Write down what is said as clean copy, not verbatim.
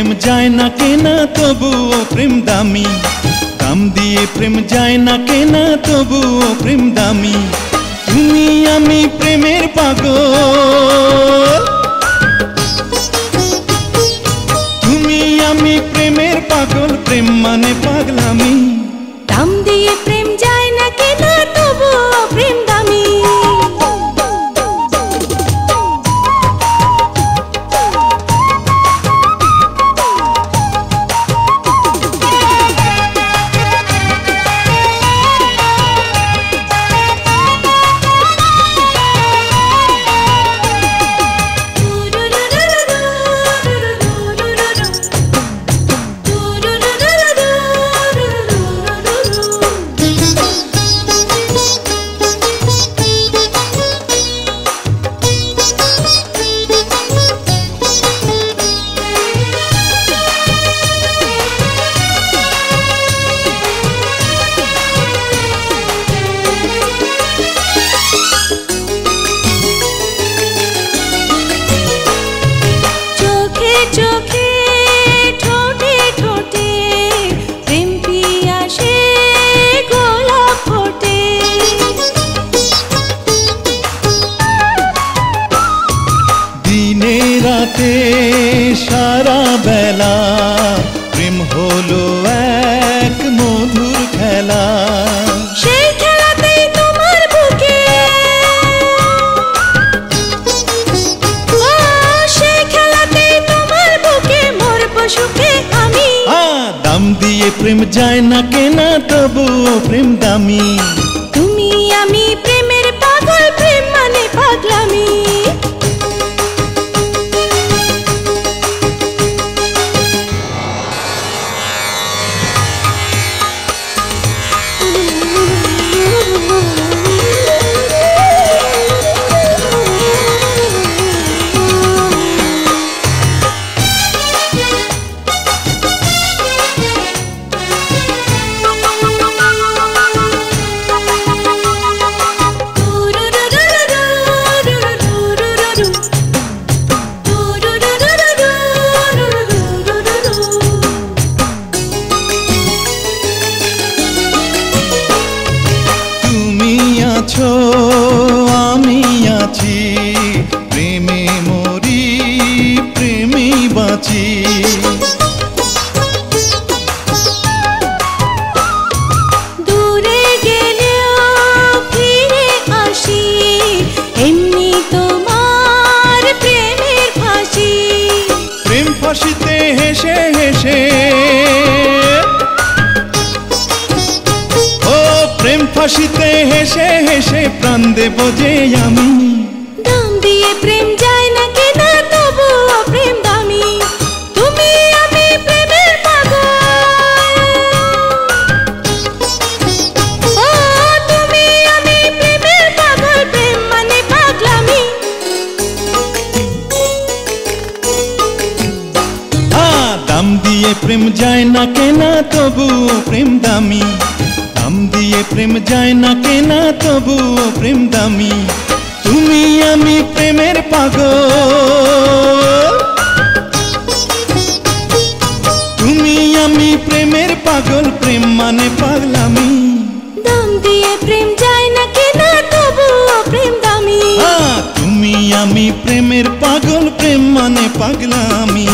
প্রেম যায় না কেনা তবুও প্রেম দামি, দাম দিয়ে প্রেম যায় না কেনা তবুও প্রেম দামি। তুমি আমি প্রেমের পাগল, তুমি আমি প্রেমের পাগল, প্রেম মানে পাগলামি। দাম দিয়ে প্রেম যায় না কেনা তবুও প্রেম দামি। রাতে সারা বেলা প্রেম হলো এক মধুর খেলা। সেই খেলাতেই তোমার বুকে, সেই খেলাতেই তোমার বুকে মরব সুখে আমি। দাম দিয়ে প্রেম যায় না কেনা তবুও প্রেম দামি। তুমি আমি প্রেমের পাগল, প্রেম মানে পাগলামি। আমি আছি প্রেমে মরি, প্রেমে বাঁচি। দূরে গেলেও ফিরে আসি, এমনি তোমার প্রেমের ফাঁসি। প্রেম ফাঁসিতে হেসে হেসে, প্রেম ফাঁসিতে হেসে হেসে প্রাণ দেব যে আমি। দাম দিয়ে প্রেম যায় না কেনা তবুও প্রেম দামি। তুমি আমি প্রেমের পাগল, তুমি আমি প্রেমের পাগল, প্রেম মানে পাগলামি। দাম দিয়ে প্রেম যায় না কেনা তবুও প্রেম দামি, দাম দিয়ে প্রেম যায় না কেনা তবুও প্রেম দামি। তুমি আমি প্রেমের পাগল, তুমি আমি প্রেমের পাগল, প্রেম মানে পাগলামি। দাম দিয়ে প্রেম যায় না কেনা তবুও প্রেম দামি। তুমি আমি প্রেমের পাগল, প্রেম মানে পাগলামি।